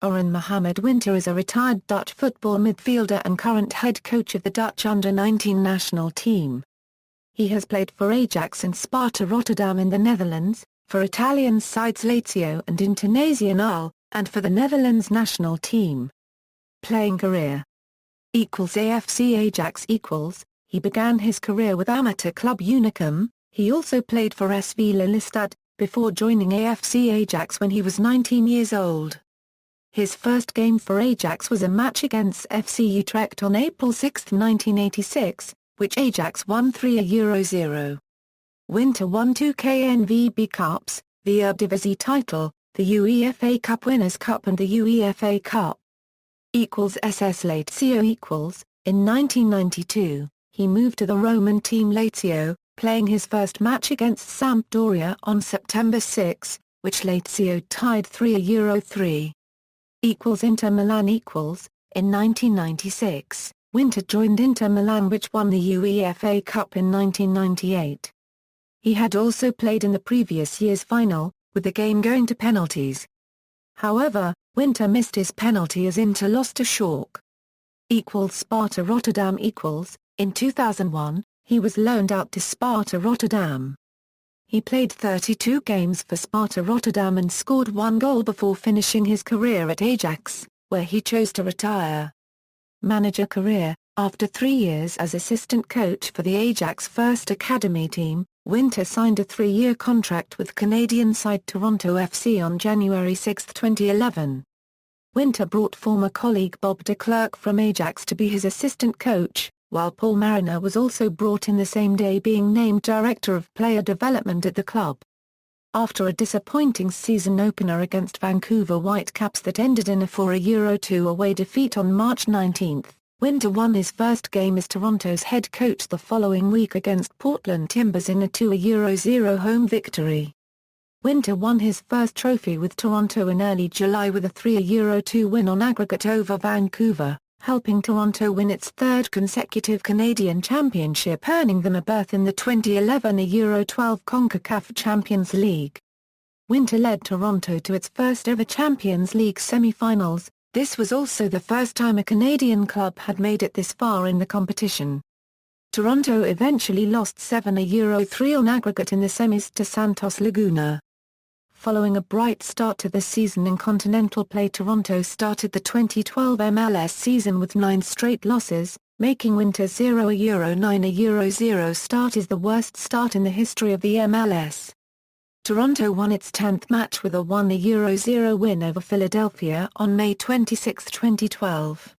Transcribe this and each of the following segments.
Aron Mohamed Winter is a retired Dutch football midfielder and current head coach of the Dutch under-19 national team. He has played for Ajax and Sparta Rotterdam in the Netherlands, for Italian sides Lazio and Internazionale, and for the Netherlands national team. Playing career AFC Ajax He began his career with amateur club Unicum. He also played for SV Lelystad, before joining AFC Ajax when he was 19 years old. His first game for Ajax was a match against FC Utrecht on April 6, 1986, which Ajax won 3-0. Winter won 2 KNVB Cups, the Eredivisie title, the UEFA Cup Winners' Cup and the UEFA Cup. SS Lazio In 1992, he moved to the Roman team Lazio, playing his first match against Sampdoria on September 6, which Lazio tied 3-3. Inter Milan In 1996, Winter joined Inter Milan which won the UEFA Cup in 1998. He had also played in the previous year's final, with the game going to penalties. However, Winter missed his penalty as Inter lost to Schalke. Sparta Rotterdam In 2001, he was loaned out to Sparta Rotterdam. He played 32 games for Sparta Rotterdam and scored 1 goal before finishing his career at Ajax, where he chose to retire. Manager career After 3 years as assistant coach for the Ajax first academy team, Winter signed a 3-year contract with Canadian side Toronto FC on January 6, 2011. Winter brought former colleague Bob de Klerk from Ajax to be his assistant coach, while Paul Mariner was also brought in the same day, being named Director of Player Development at the club. After a disappointing season opener against Vancouver Whitecaps that ended in a 4-2 away defeat on March 19, Winter won his first game as Toronto's head coach the following week against Portland Timbers in a 2-0 home victory. Winter won his first trophy with Toronto in early July with a 3-2 win on aggregate over Vancouver, helping Toronto win its third consecutive Canadian championship, earning them a berth in the 2011 Euro-12 CONCACAF Champions League. Winter led Toronto to its first ever Champions League semi-finals. This was also the first time a Canadian club had made it this far in the competition. Toronto eventually lost 7-3 on aggregate in the semis to Santos Laguna. Following a bright start to the season in continental play, Toronto started the 2012 MLS season with 9 straight losses, making Winter's 0-9-0 start is the worst start in the history of the MLS. Toronto won its 10th match with a 1-0 win over Philadelphia on May 26, 2012.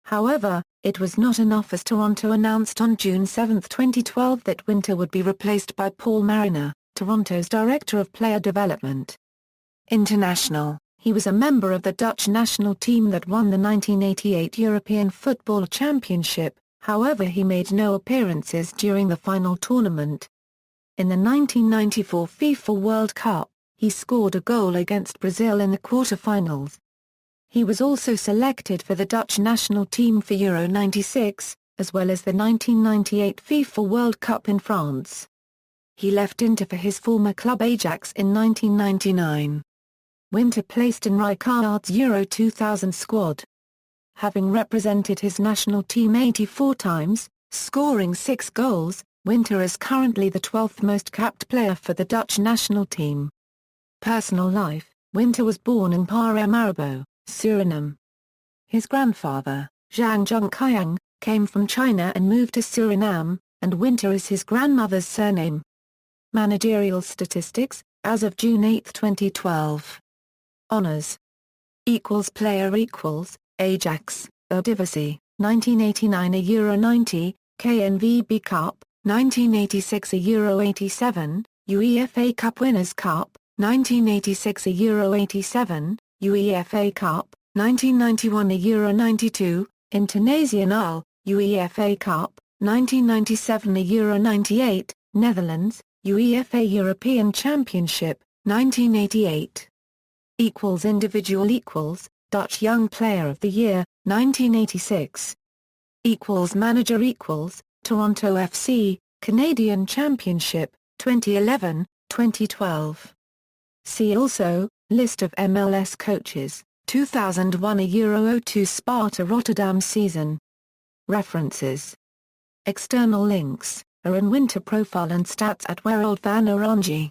However, it was not enough, as Toronto announced on June 7, 2012 that Winter would be replaced by Paul Mariner, Toronto's Director of Player Development. International He was a member of the Dutch national team that won the 1988 European Football Championship, however he made no appearances during the final tournament. In the 1994 FIFA World Cup, he scored a goal against Brazil in the quarter-finals. He was also selected for the Dutch national team for Euro 96, as well as the 1998 FIFA World Cup in France. He left Inter for his former club Ajax in 1999. Winter placed in Rijkaard's Euro 2000 squad. Having represented his national team 84 times, scoring 6 goals, Winter is currently the 12th most capped player for the Dutch national team. Personal life Winter was born in Paramaribo, Suriname. His grandfather, Zhang Zhongqiang, came from China and moved to Suriname, and Winter is his grandmother's surname. Managerial Statistics, as of June 8, 2012. Honours. Player Ajax, Eredivisie, 1989 Euro 90, KNVB Cup, 1986 Euro 87, UEFA Cup Winners' Cup, 1986 Euro 87, UEFA Cup, 1991 Euro 92, Internazionale, UEFA Cup, 1997 Euro 98, Netherlands, UEFA European Championship, 1988. Individual Dutch Young Player of the Year, 1986. Manager Toronto FC, Canadian Championship, 2011, 2012. See also, List of MLS coaches. 2001 a Euro 02 Sparta Rotterdam season. References. External links, Aron Winter profile and stats at Wereld van Oranje.